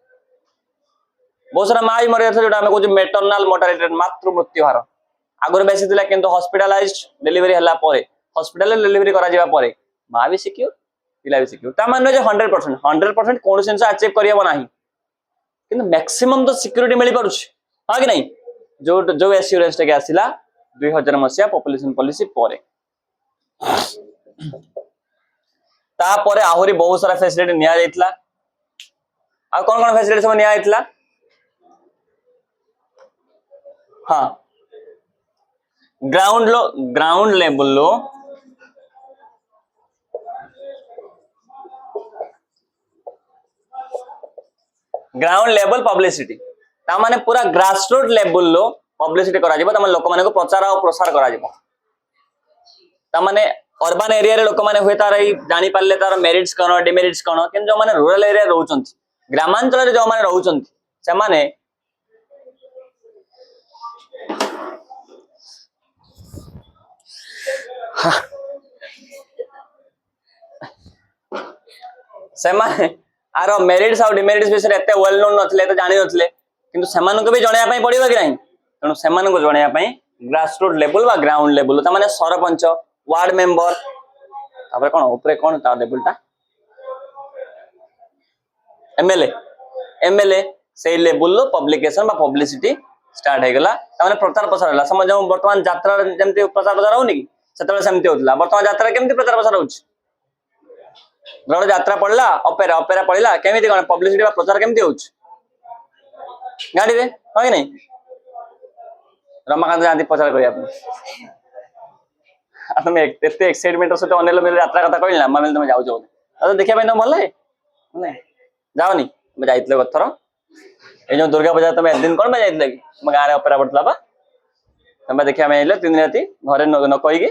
बहुत सारा मां भी मरि जाउतले जोटा हम कहू मेटरनल मोर्टालिटी मातृ मृत्यु हार आगरो बेसी दिला किंतु हॉस्पिटलाइज्ड डिलीवरी हला परे हॉस्पिटल ले डिलीवरी करा जिबा परे मां भी सिक्योर पिला भी सिक्योर ता माने जे 100% कोन सेंस अचीव करियबो नाही किंतु मैक्सिमम तो सिक्योरिटी मिली पड़ुछ हां कि नहीं जो जो एश्योरेंस के आसिला 2000 मसिया पॉपुलेशन पॉलिसी परे ता परे आहुरी बहुत सारा फैसिलिटी निया जाइतला आ कोन कोन फैसिलिटी सब निया जाइतला हां ground level low ground level publicity ता माने पूरा ग्रासरूट लेवल लो पब्लिसिटी करा जिवो ता माने लोक माने को प्रचार और प्रसार करा जिवो ता माने अर्बन एरिया रे लोक माने होय तार जानि पाले तार मेरिट्स कोन डिमेरिट्स कोन किन जो माने रूरल एरिया रहउचंती ग्रामांचल रे जो माने रहउचंती से माने से माने आरो मेरिट्स और डिमेरिट्स विषय एते वेल नोन नथले तो जानि नथले किंतु सेमान को भी जणया पई पड़िबो कि नहीं तनो सेमान को जणया पई ग्रासरूट लेवल बा ग्राउंड लेवल ता माने सरपंच वार्ड मेंबर तापर कोन ऊपर कोन ता लेवल ता एमएलए से लेवल लो पब्लिकेशन बा पब्लिसिटी स्टार्ट हे गला ता माने प्रचार प्रसार होला समझ हम वर्तमान यात्रा जेमति प्रचार प्रसार होनी कि सेतले सेमति होतला वर्तमान यात्रा केमति प्रचार प्रसार होछ गण यात्रा पड़ला ऑपेरा ऑपेरा पड़ला केमिति कोन पब्लिसिटी बा प्रचार केमति होछ गाड़ी रे हो कि नहीं रमाकांत गांधी प्रचार करिया आप मैं एते एक्साइटमेंट से तो अनेलो मेरे यात्रा कथा कहला मामे तुम जाउ जाउ तो देखिया पे न भले नहीं जाओनी मैं जाइतले गथर ए जो दुर्गा पूजा तुम एक दिन कोन में जाइतले कि हम गारे ऑपेरा पड़तला बा हम देखिया मैं आइले 3 दिन राती घरे न कहि के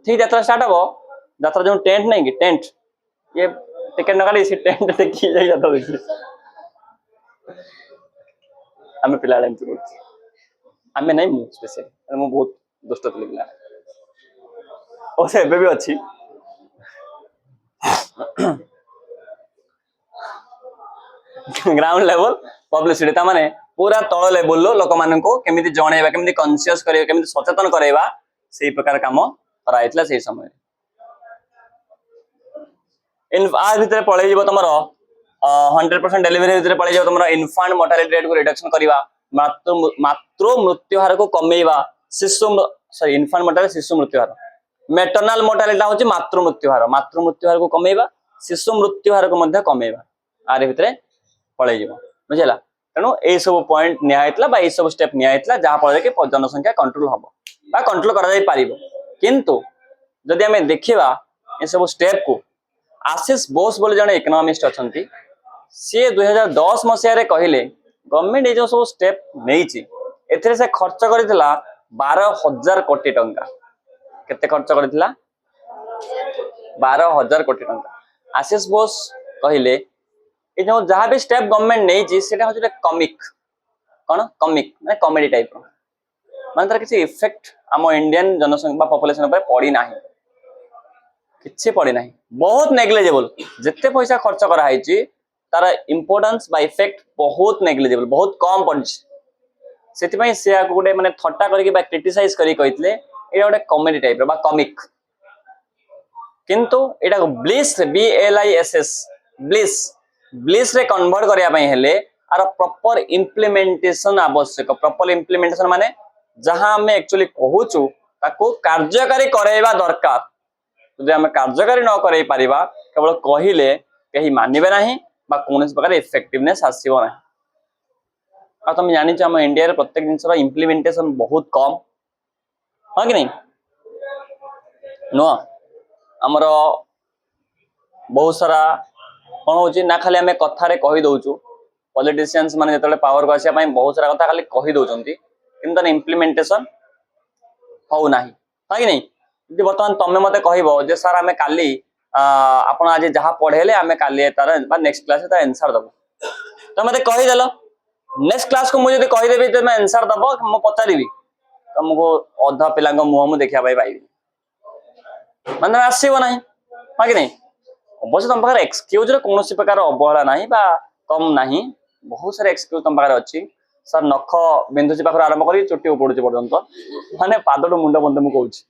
ठीक यात्रा स्टार्ट हबो यात्रा जो टेंट नहीं कि टेंट ये टिकट न काटी टेंट देखी जाई यात्रा देखी आम पिला एमती करूँ आम नहीं मुझे स्पेशल मुझे बहुत दुष्ट थी पिला एबे भी अच्छी ग्राउंड लेवल पब्लिसिटी ता माने पूरा तल लेवल लोक मान को केमिति जणेबा केमिति कॉन्शियस करेबा केमिति सचेतन करेबा सेही प्रकार काम कराइतला सेही समय इन आ भितर पळै जीव तमरो 100% डेलीवरी भितर पळै जीव तमरो इन्फांट मोर्टालिटी रेट को रिडक्शन करबा मातृ मृत्यु हार को कमेइबा शिशु सॉरी इन्फांट मोर्टालिटी शिशु मृत्यु हार मेटरनल मोर्टालिटी होची मातृ मृत्यु हार को कमेइबा शिशु मृत्यु हार को मध्ये कमेइबा आरे भितर पळै जीव बुझिला तेणु ए सब पॉइंट निया हेतला बा ए सब स्टेप निया हेतला जहा फल के जनसंख्या कंट्रोल हबो बा कंट्रोल करा जाई पारिबो किंतु जदि हमें देखिबा ए सब स्टेप को आशीष बोस बोले जने इकोनॉमिस्ट अछंती से 2010 मसिया रे कहिले गवर्नमेंट ए जो सब स्टेप नेइची एथरे से खर्च करितला 12,000 कोटी टंका केते खर्च करितला 12,000 कोटी टंका आशीष बोस कहिले ए जो जहा भी स्टेप गवर्नमेंट नेइची सेटा होचे कॉमिक कोन कॉमिक माने कॉमेडी टाइप माने तार किसी इफेक्ट हम इंडियन जनसंख्या पॉपुलेशन पर पड़ी नाही किछि पड़ी नाही बहुत नेग्लिजिबल जिते पैसा खर्च करा हाइची तार इंपोर्टेंस बा इफेक्ट बहुत नेग्लिजिबल बहुत कम पड़ी सेति पई से आ गोटे माने थट्टा करके बा क्रिटिसाइज करी कहितले एटा गोटे कॉमेडी टाइप बा कॉमिक किंतु एटा ब्लिस BLISS ब्लिस ब्लिस रे कन्वर्ट करिया पई हेले आर प्रॉपर इंप्लीमेंटेशन आवश्यक प्रॉपर इंप्लीमेंटेशन माने जहां हमें एक्चुअली कहूचु ताको कार्यकारी करेबा दरकार जदि हम कार्यकारी न करै परिबा केवल कहिले कहीं मानिबे नाही बा कोनस प्रकार इफेक्टिवनेस आसीबो नाही आ तुम जानि छ हम इंडिया रे प्रत्येक जिंसर इंप्लीमेंटेशन बहुत कम हां कि नहीं नो हमरो बहुत सारा कोन होची ना खाली हमें कथा रे कहि दोचु पॉलिटिशियंस माने जतले पावर को आसिया पई बहुत सारा कथा खाली कहि दोचंती किंतु इंप्लीमेंटेशन हो नाही हां कि नहीं जे बर्तमान तमे मते कहइबो जे सर हमें काली आपण आज जहा पढेले हमें काली तार बा नेक्स्ट क्लास ता आंसर दबो तो मते कहि देलो नेक्स्ट क्लास को मुझे कहि देबी तो मैं आंसर दबो म पचारिबी तुमको अधा पिलांग मुह मु देखिया पाई माने आसीबो नाही हां कि नहीं अवश्य तुम पाखरे एक्सक्यूज रे कोनोसी प्रकार अवहेला नाही बा कम नाही बहुत सारे एक्सक्यूज तुम पाखरे अछि सर नख बिंदुची पाखरे आरंभ करी चुट्टी उपडुची पर्यंत माने पादटो मुंड बंद मु कहूची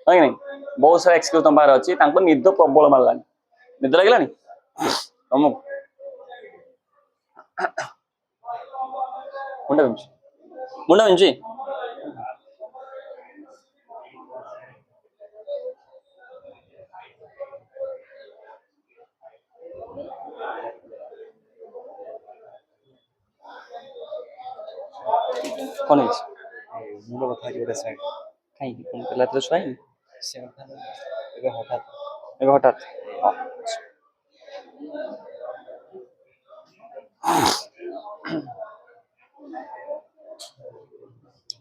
हां कि नहीं बहुत सारा एक्सक्यूज तुम पाखरे अछि तांको निद प्रबल मारलानी निद लागलानी तुम मुंड बिंची कौन है मुंड बता जोरे साइड काई कोन पहला तो स्वाई से एगो हठात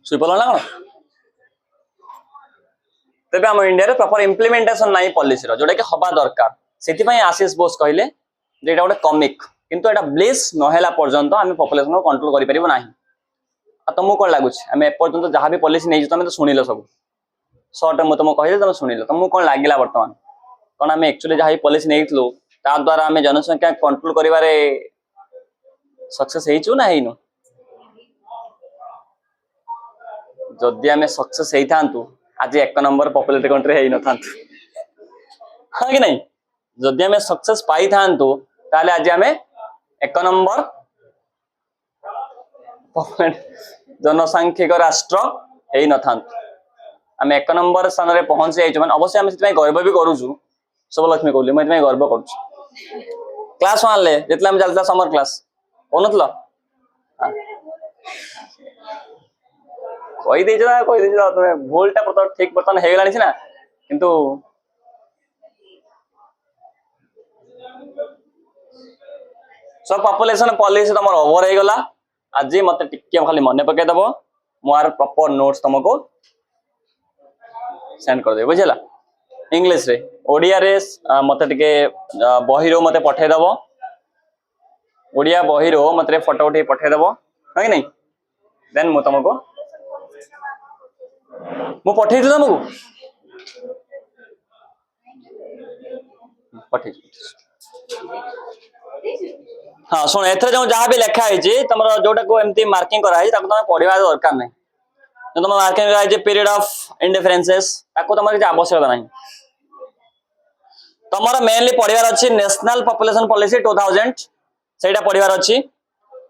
सुपला ना तबे हम इंडिया रे प्रॉपर इंप्लीमेंटेशन नाही पॉलिसी रो जोडा कि हबा दरकार सेति पई आशीष बोस कहले जे एटा गोटे कॉमिक किंतु एटा ब्लिस नहेला पर्यंत हम पॉपुलेशन को कंट्रोल करि परिबो नाही आ तुमको कोन लागुछ हम ए पर्यंत जहां भी पॉलिसी नै तुम तो सुनिलो सब शॉर्ट मु तुम कहले तुम सुनिलो तुमको कोन लागिला वर्तमान कोन हम एक्चुअली जहां पॉलिसी नैथलो ता द्वारा हम जनसंख्या कंट्रोल करिवारे सक्सेस हेइछु ना हेइनो जदि आमे सक्सेस हेइ थांतु आज 1 नंबर पॉपुलेटेड कंट्री हेइ न थांतु हां कि नहीं जदि आमे सक्सेस पाई थांतु ताले आज आमे 1 नंबर जनसांख्यिक राष्ट्र हेइ न थांतु आमे 1 नंबर स्थान रे पहुंच जाइछु माने अवश्य आमे सितमै गर्व भी करूछु सब लक्ष्मी कहली मैं सितमै गर्व करूछु क्लास 1 ले जेतला हम चलता समर क्लास कोनतलो कोई देजो तमे भूलटा पता ठीक बर्तन हे गेलानी छिना किंतु सब पॉपुलेशन पॉलिसी तमर ओवर हे गला आज मते टिके खाली मने पके दबो मोर प्रॉपर नोट्स तुमको सेंड कर दे बुझला इंग्लिश रे ओडिया रे मते टिके बहिरो मते पठे दबो ओडिया बही रो मते फोटो उठे पठे देबो है कि नहीं देन मु तुमको मु पठे दिला तुमको पठे हाँ सुन एथरे जो जहाँ भी लिखा है तुम जोटा को एमती मार्किंग करा है तुम पढ़ा दरकार नहीं जो तुम मार्किंग करा पीरियड ऑफ इंडिफरेंसेस ताको तुम किसी आवश्यकता नहीं तुम मेनली पढ़ार अच्छी नेशनल पॉपुलेशन पॉलिसी 2000 से पढ़ार अच्छी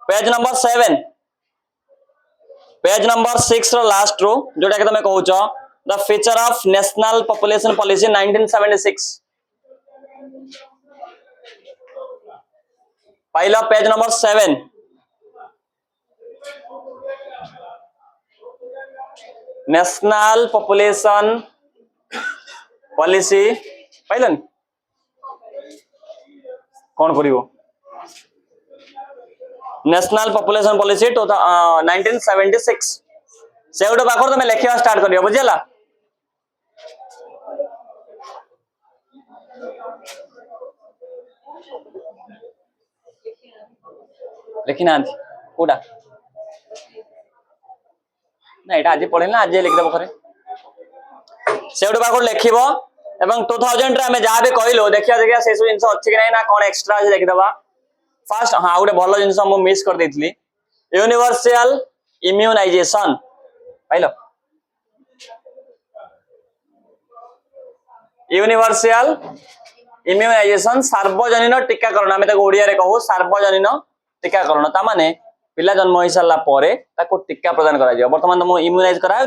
पेज नंबर 7 पेज नंबर 6 रो लास्ट रो जोटा कि तुम कहूच the feature of national population policy 1976 पाइल page number 7 national population policy पाइलन कौन करिवो नेशनल पॉपुलेशन पॉलिसी 1976 से गोटे पाखर तुम लिखा स्टार्ट करियो बुझिला लिखी ना कोटा ना एटा आज पढ़े ना आज लिखिदेव खरे से गोटे पाखर लिखिबो एवं 2000 रे हमें जहाँ भी कहलो देखिया देखिया से सब जिंस अच्छी कि नहीं ना कौन एक्स्ट्रा अच्छे देखिदबा फर्स्ट हाँ गोटे भल जिन मिस कर देइथली यूनिवर्सल इम्यूनाइजेशन पाइल यूनिवर्सल इम्यूनाइजेशन सार्वजनीन टीकाकरण आम ओडिया रे कहू सार्वजनीन टीकाकरण ता माने पिला जन्म हो सारा पर ताको टीका प्रदान करा जाय वर्तमान तुम इम्यूनाइज कराओ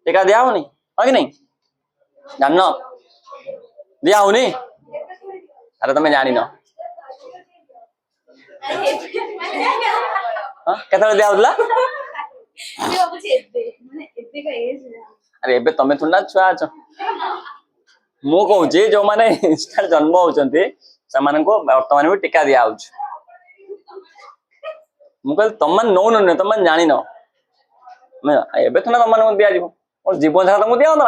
टीका दिया होनी है कि नहीं जान दिया होनी अरे तुम जान न केतले दिया होतला अरे एबे तमे थुना छुआ छ मु कहू जो माने इंस्टार जन्म होचंती समान को वर्तमान भी टीका दिया होछ मु कहल तम नौ न तम जानि न मैं एबे थुना तम दिया जीवो और जीवन सारा तुमको दिया होना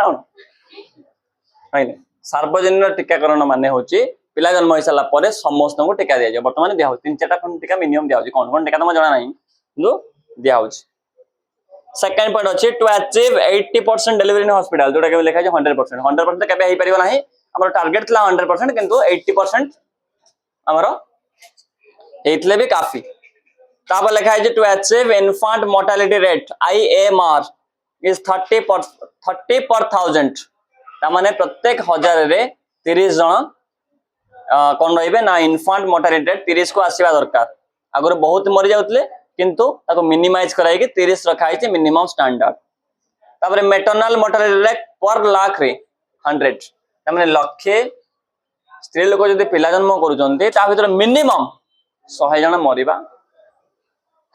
ना सार्वजनिक टीकाकरण माने होची पिला जन्म हो सारा पर समस्त को टीका दिया जाए वर्तमान दिया 3-4 टीका मिनिमम दिया कौन कौन टीका तुम जाना नहीं जो दिया सेकंड पॉइंट अच्छी to achieve 80% delivery in hospital जोटा के लिखा है 100% 100% केबे हे परिबो नाही हमर टारगेट थला 100% किंतु 80% हमर एथले भी काफी तापर लिखा है to achieve infant mortality rate IMR इज 30 per 1000 ता माने प्रत्येक 1000 रे 30 जन कौन रहिबे ना इन्फेंट मोर्टालिटी रेट 30 को आसीबा दरकार अगर बहुत मरि जाउतले किंतु ताको मिनिमाइज कराई के 30 रखा है मिनिमम स्टैंडर्ड तापर मेटरनल मोर्टालिटी रेट पर लाख रे 100 ता माने लक्षे स्त्री लोक जदि पिला जन्म करूचंती ता भीतर मिनिमम 100 जन मरिबा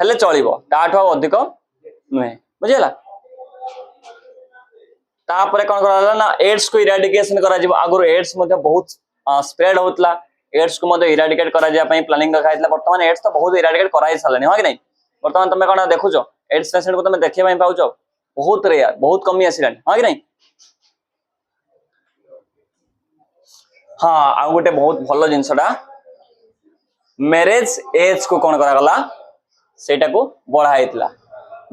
हेले चलिबो ताठो अधिक नुहे बुझिला तापर कोन कराला ना एड्स को इराडिकेशन करा जिवो आगुर एड्स मध्ये बहुत स्प्रेड होतला एड्स को मध्ये इराडिकेट करा जा पई प्लानिंग रखाइतला वर्तमान एड्स तो बहुत इराडिकेट कराई सालनी हो कि नहीं वर्तमान तुम कौन देखुच एड्स पेशेंट को तुम देखा पाउच बहुत रेयर बहुत कमी आसिलानी हाँ कि नहीं हाँ आ गोटे बहुत भल जिनसटा मैरेज एज को कौन करागला सेटा को बढ़ाइतला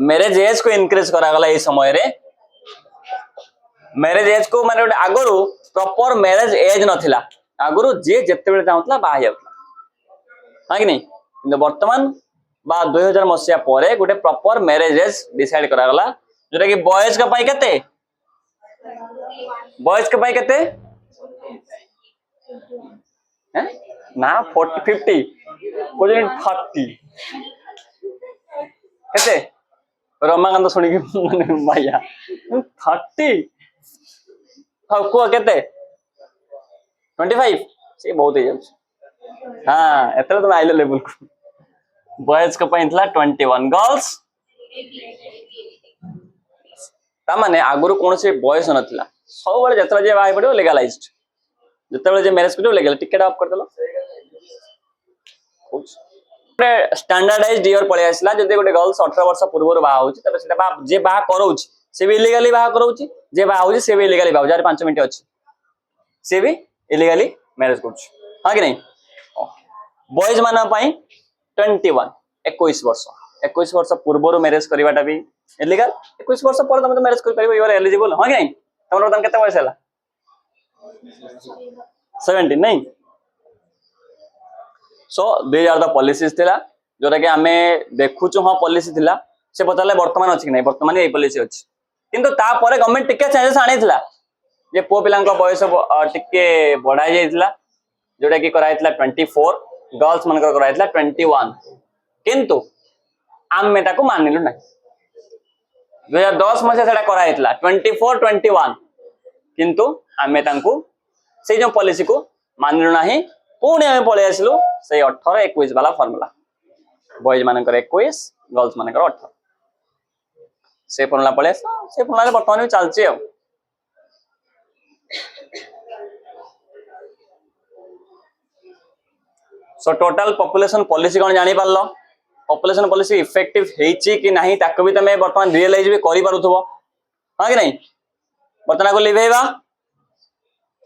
मैरेज एज को इनक्रीज करागला ए समय रे मैरेज एज को माने आगरु प्रॉपर मैरेज एज नथिला आगरु जे जेते बेले चाहतला बाहा जाउतला हाँ कि नहीं किंतु वर्तमान बा 2000 मसिया परे गोटे प्रॉपर मैरेज एज डिसाइड करागला जोटा कि बॉयज का पाई केते बॉयज का पाई केते हैं ना 40 50 कोजन 30 केते रमाकांत सुनी कि माने भैया 30 हां को केते 25 से बहुत ही जाउछ हां एतले तो आइलो लेवल को बॉयज का पाई थला 21 गर्ल्स ता माने आगुरु कोन से बॉयज नथिला सब बेले जतरा जे बाय पड़ो लीगलाइज्ड जतबे जे मैरिज करियो लीगल टिकट ऑफ कर देलो स्टैंडर्डाइज्ड ईयर पळे आसला जदि गोटे गर्ल्स 18 वर्ष पूर्व बा होची तबे सेटा बा जे बा करौची से भी इलीगली बा करौची जे बा होची से भी इलीगली बा जार 5 मिनिट अछि से भी इलीगली मैरिज करछ हां कि नहीं बॉयज माना पाई 21 21 वर्ष 21 वर्ष पूर्व मैरिज करवाटा भी इलीगल 21 वर्ष पर तुम मैरिज कर यू आर एलिजिबल हाँ कि तुम बर्तमान केते बयस है 17 नहीं so these are the policies थिला जोटा कि आमे देखुछु हाँ पॉलिसी थिला से पचारे वर्तमान अच्छी कि नहीं वर्तमान यही पॉलिसी अच्छी किंतु तापर गवर्नमेंट टिके चेंजेस आनीला जे पुओ पिला बयस टिके बढ़ाई जाइथिला जोटा कि कराइथिला 24 गर्ल्स मानकर कराइथिला 21 किंतु आमे ताको मानिलु ना 2010 मसे सेटा कराइथिला 24 21 किंतु आमे तांको से जो पॉलिसी को मानिलु नाही पुणी आमे पळे आसिलु से 18 21 वाला फार्मूला बॉयज मानकर 21 गर्ल्स मानकर 18 से फार्मूला पळे से फार्मूला वर्तमान भी चलची आ सो टोटल पॉपुलेशन पॉलिसी कौन जानी पारलो पॉपुलेशन पॉलिसी इफेक्टिव हेची कि नहीं ताको भी तमे वर्तमान रियलाइज भी करि पारुथबो हां कि नहीं वर्तमान को लिभेबा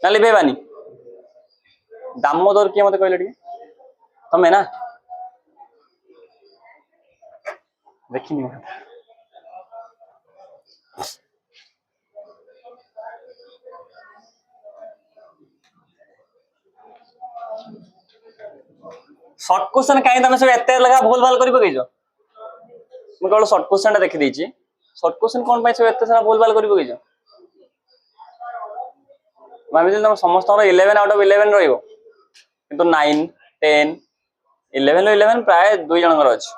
ना लिभेबानी दामोदर किए मते कहले तमे ना देखिनी शॉर्ट क्वेश्चन कहीं तुम सब एत लगा भूल भाल कर पकईच मुझे केवल शॉर्ट क्वेश्चन देखी देछि शॉर्ट क्वेश्चन कौन पाई सब एत सारा भूल भाल कर पकईच भाभी तुम समस्त 11 आउट ऑफ 11 रहिबो किंतु 9 10 11 11 प्राय दुई जनकर अछि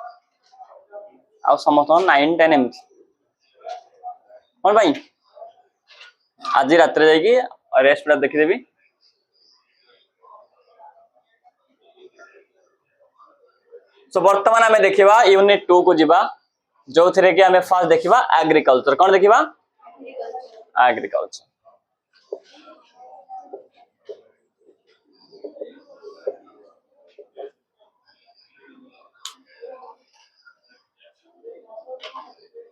आ समस्त 9 10 एमती कौन भाई आज रात रे जाई रेस्ट देखी देबी सो वर्तमान आमे देखिबा यूनिट 2 को जिबा जो थरे कि आमे फर्स्ट देखिबा एग्रीकल्चर कौन देखिबा एग्रीकल्चर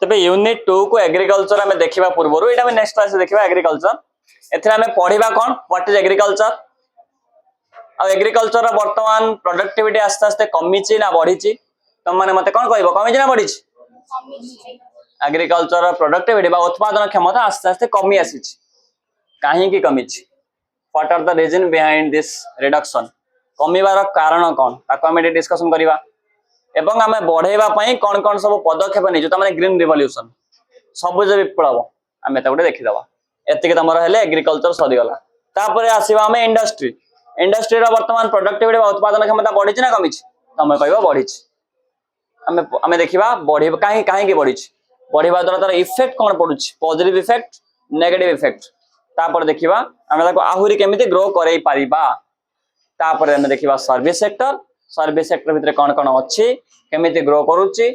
तबे यूनिट 2 को एग्रीकल्चर आमे देखिबा पूर्वरु एटा आमे नेक्स्ट क्लास देखिबा एग्रीकल्चर एथरे आमे पढिबा कोन व्हाट इज एग्रीकल्चर आ एग्रीकल्चर रो वर्तमान प्रोडक्टिविटी आस्ते आस्ते कमीची ना बढ़ीची तुम माने मते कोन कहबो कमीची ना बढ़ीची एग्रीकल्चर रो प्रोडक्टिविटी बा उत्पादन क्षमता आस्ते आस्ते कमी आसीची काहे की कमीची what are the reason behind this reduction कमीबार कारण कोन ताको हम डिस्कशन करिबा एवं आमे बढ़ेबा पई कोन कोन सब पदक्षेप नै जो त माने ग्रीन रिवोल्यूशन सबुज विप्लव आमे त गुटे देखि दबा एतिके तमरो हेले एग्रीकल्चर सरी गला तापरे आसीबा आमे इंडस्ट्री इंडस्ट्री रो वर्तमान प्रोडक्टिविटी उत्पादन क्षमता बढ़ीची ना कमीची तमे कहबो बढ़ीची आमे देखिबा बढ़ी काहे काहे की बढ़ीची बढ़ीबा द्वारा तार इफेक्ट कोन पडुची पॉजिटिव इफेक्ट नेगेटिव इफेक्ट तापर देखिबा आमे ताको आहुरी केमिति ग्रो करई पारिबा तापर आमे देखिबा सर्विस सेक्टर भितरे कोन कोन अछि केमिति ग्रो करूची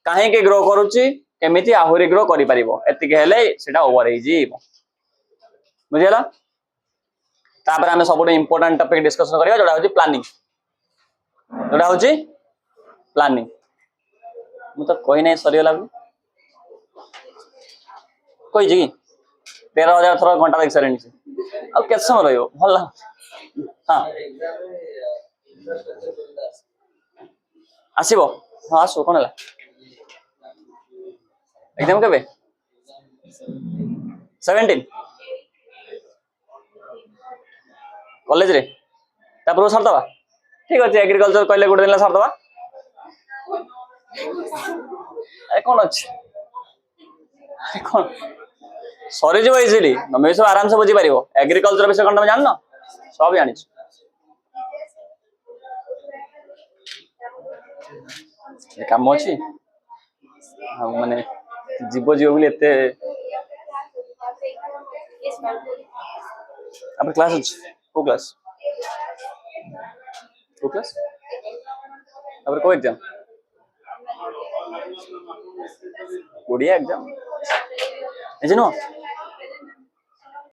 काहे की ग्रो करूची केमिति आहुरी ग्रो करि पारिबो एतिके हेले सेटा ओवर हे जीवो बुझियला तापर आमे सबुठे इंपोर्टेंट टॉपिक डिस्कशन करिया जोडा होची प्लानिंग मु तो कोई नहीं सरी गला कोई जी 13,000 थोड़ा घंटा देख सारे अब केत समय रहियो भल हां आसीबो हां आसो कोन हला एग्जाम केबे 17 कॉलेज रे तापर सर दबा ठीक अछि एग्रीकल्चर कहले गुड दिन सर दबा ए कोन अछि कोन सॉरी जो इजीली तमे सब आराम से बुझी पारिबो एग्रीकल्चर विषय कोन तमे जान न सब जानि ए काम अछि हम माने जीव बोली एते अब क्लास अछि को क्लास अब को एग्जाम ओडिया एग्जाम ए जनो